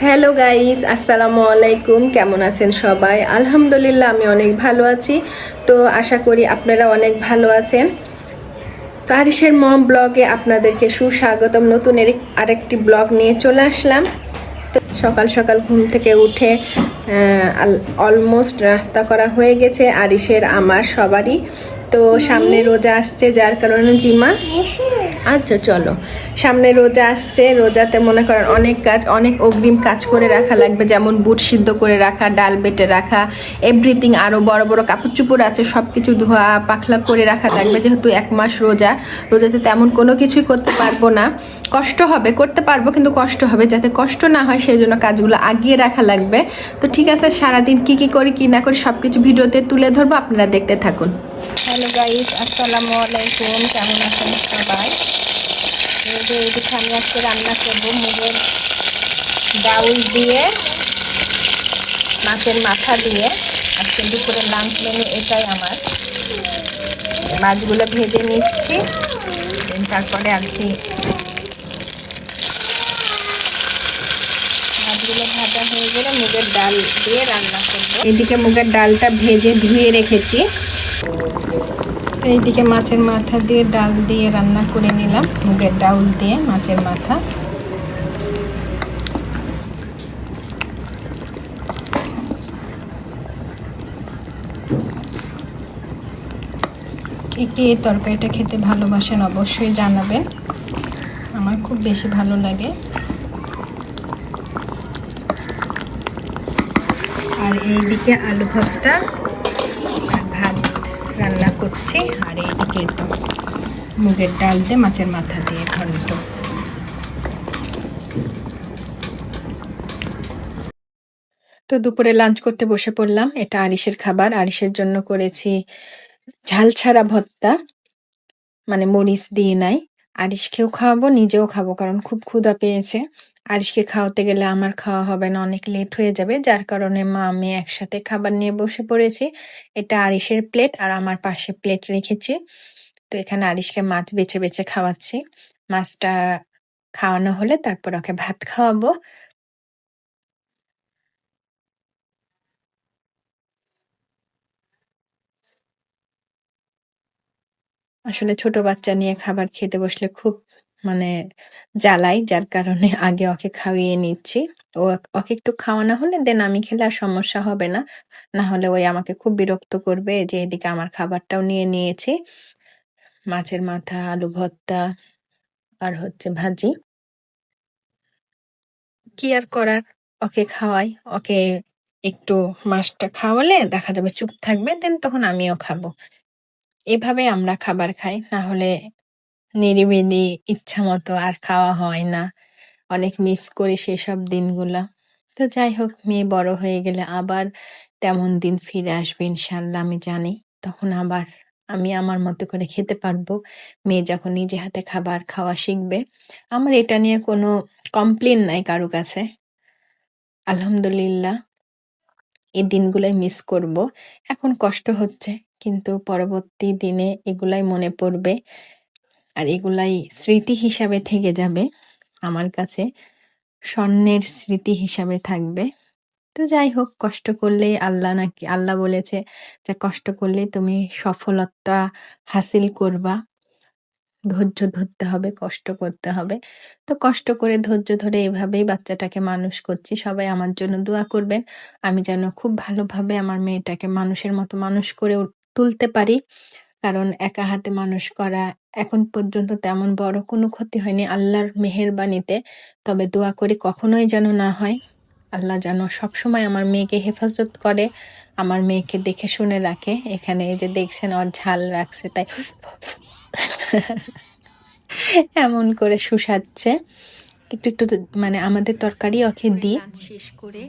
Hello guys, আসসালামু আলাইকুম। কেমন আছেন সবাই? আলহামদুলিল্লাহ আমি অনেক ভালো আছি। তো আশা করি আপনারা অনেক ভালো আছেন। তো আরিশের মম ব্লগে আপনাদেরকে সুস্বাগতম। নতুন আরেকটি ব্লগ নিয়ে চলে আসলাম। তো সকাল সকাল ঘুম থেকে উঠে অলমোস্ট নাস্তা করা হয়ে গেছে আরিশের, আমার, সবারই। তো সামনে রোজা আসছে, যার কারণে জিমা, আচ্ছা চলো, সামনে রোজা আসছে। রোজাতে মনে করেন অনেক কাজ, অনেক অগ্রিম কাজ করে রাখা লাগবে, যেমন বুট সিদ্ধ করে রাখা, ডাল বেটে রাখা, এভরিথিং। আরও বড় বড় কাপড় চুপড় আছে, সব কিছু ধোয়া পাখলা করে রাখা লাগবে, যেহেতু 1 মাস রোজা। রোজাতে তেমন কোনো কিছুই করতে পারবো না, কষ্ট হবে। করতে পারবো কিন্তু কষ্ট হবে, যাতে কষ্ট না হয় সেই জন্য কাজগুলো আগিয়ে রাখা লাগবে। তো ঠিক আছে, সারাদিন কি কি করি কি না করি সব কিছু ভিডিওতে তুলে ধরবো, আপনারা দেখতে থাকুন। হ্যালো গাইস, আসসালামু আলাইকুম। কেমন আছেন সবাই? এইদিকে আমি আজকে রান্না করবো মুগের ডাউল দিয়ে, মাছের মাথা দিয়ে। আজকে দুপুরের লাঞ্চ মেনু এটাই আমার। মাছগুলো ভেজে নিচ্ছি, তারপরে আর কি মাছগুলো ভাজা হয়ে গেলে মুগের ডাল দিয়ে রান্না করবো। এদিকে মুগের ডালটা ভেজে ধুয়ে রেখেছি। এইদিকে মাছের মাথা দিয়ে ডাল দিয়ে রান্না করে নিলাম, মুগের ডাউল দিয়ে মাছের মাথা। কে কে এই তরকারিটা খেতে ভালোবাসেন অবশ্যই জানাবেন, আমার খুব বেশি ভালো লাগে। আর এইদিকে আলু ভর্তা আর ভাত রান্না করছি, আর এইদিকে তো মুগের ডাল দিয়ে মাছের মাথা দিয়ে ঘন্ট। তো দুপুরে লাঞ্চ করতে বসে পড়লাম। এটা আরিশের খাবার। আরিশের জন্য করেছি ঝাল ছাড়া ভর্তা, মানে মরিচ দিয়ে নাই। আরিশকেও খাওয়াবো, নিজেও খাবো, কারণ খুব ক্ষুধা পেয়েছে। আরিশকে খাওয়াতে গেলে আমার খাওয়া হবে না, অনেক লেট হয়ে যাবে, যার কারণে মা আমি একসাথে খাবার নিয়ে বসে পড়েছি। এটা আরিশের প্লেট আর আমার পাশে প্লেট রেখেছি। তো এখানে আরিশকে মাছ বেছে বেছে খাওয়াচ্ছি। মাছটা খাওয়ানো হলে তারপর ওকে ভাত খাওয়াবো। আসলে ছোট বাচ্চা নিয়ে খাবার খেতে বসলে খুব মানে জ্বালাই, যার কারণে আগে ওকে খাইয়ে নিচ্ছি। ওকে একটু খাওয়ানো হলে দেন আমি খেলে আর সমস্যা হবে না। না হলে ওই আমাকে খুব বিরক্ত করবে যে এদিকে আমার খাবারটাও নিয়ে নিয়েছি। মাছের মাথা, আলু ভর্তা আর হচ্ছে ভাজি। কি আর করার, ওকে খাওয়াই। ওকে একটু মাছটা খাওয়ালে দেখা যাবে চুপ থাকবে, দেন তখন আমিও খাবো। এভাবে আমরা খাবার খাই, না হলে নিরিবিলি ইচ্ছা মতো আর খাওয়া হয় না। অনেক মিস করি সেসব দিনগুলা। তো যাই হোক, মেয়ে বড় হয়ে গেলে আবার তেমন দিন ফিরে আসবে ইনশাল্লাহ, আমি জানি। তখন আবার আমি আমার মতো করে খেতে পারবো, মেয়ে যখন নিজে হাতে খাবার খাওয়া শিখবে। আমার এটা নিয়ে কোনো কমপ্লেন নাই কারো কাছে, আলহামদুলিল্লাহ। এই দিনগুলাই মিস করব। এখন কষ্ট হচ্ছে, কিন্তু পরবর্তী দিনে এগুলাই মনে পড়বে, আর এগুলাই স্মৃতি হিসাবে থেকে যাবে আমার কাছে, স্বর্ণের স্মৃতি হিসাবে থাকবে। তো যাই হোক, কষ্ট করলেই আল্লাহ, নাকি আল্লাহ বলেছে যে কষ্ট করলেই তুমি সফলতা হাসিল করবা। ধৈর্য ধরতে হবে, কষ্ট করতে হবে। তো কষ্ট করে ধৈর্য ধরে এভাবেই বাচ্চাটাকে মানুষ করছি। সবাই আমার জন্য দোয়া করবেন, আমি যেন খুব ভালোভাবে আমার মেয়েটাকে মানুষের মতো মানুষ করে তুলতে পারি। কারণ একা হাতে মানুষ করা এখন পর্যন্ত তেমন বড় কোনো ক্ষতি হয়নি আল্লাহর মেহেরবানিতে। তবে দোয়া করি কখনোই যেন না হয়। আল্লাহ যেন সবসময় আমার মেয়েকে হেফাজত করে, আমার মেয়েকে দেখে শুনে রাখে। এখানে এই যে দেখছেন ওর ঝাল রাখছে, তাই এমন করে শুষাচ্ছে। একটু একটু মানে আমাদের তরকারি ওকে দিই। শেষ করে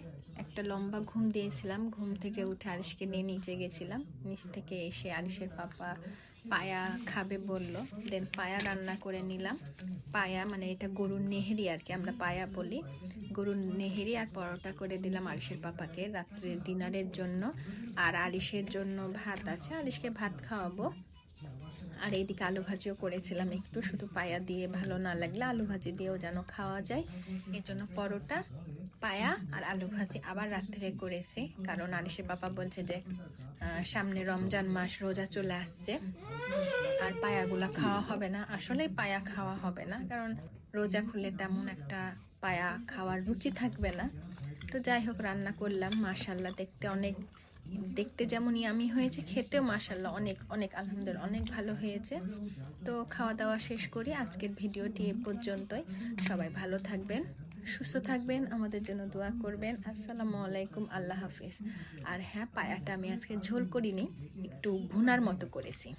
একটা লম্বা ঘুম দিয়েছিলাম, ঘুম থেকে উঠে আরিশকে নিয়ে নিচে গেছিলাম। নিচ থেকে এসে আরিশের পাপা পায়া খাবে বলল, দেন পায়া রান্না করে নিলাম। পায়া মানে এটা গরুর নেহেরি আর কি, আমরা পায়া বলি। গরুর নেহেরি আর পরোটা করে দিলাম আরিশের পাপাকে রাত্রের ডিনারের জন্য। আর আরিশের জন্য ভাত আছে, আরিশকে ভাত খাওয়াবো। আর এইদিকে আলু ভাজিও করেছিলাম একটু, শুধু পায়া দিয়ে ভালো না লাগলে আলু ভাজি দিয়েও যেন খাওয়া যায়, এই জন্য পরোটা পায়া আর আলু ভাজি আবার রাত্রে করেছি, কারণ আনিসের পাপা বলছে যে সামনে রমজান মাস, রোজা চলে আসছে, আর পায়াগুলা খাওয়া হবে না। আসলে পায়া খাওয়া হবে না, কারণ রোজা খুলে তেমন একটা পায়া খাওয়ার রুচি থাকবে না। তো যাই হোক, রান্না করলাম। মাশাল্লাহ, দেখতে যেমন ইয়ামি হয়েছে, খেতেও মাশাল্লাহ অনেক অনেক আলহামদুলিল্লাহ অনেক ভালো হয়েছে। তো খাওয়া দাওয়া শেষ করি। আজকের ভিডিওটি এ পর্যন্তই। সবাই ভালো থাকবেন, সুস্থ থাকবেন, আমাদের জন্য দোয়া করবেন। আসসালামু আলাইকুম, আল্লাহ হাফিজ। আর হ্যাঁ, পায়াটা আমি আজকে ঝোল করিনি, একটু ভুনার মতো করেছি।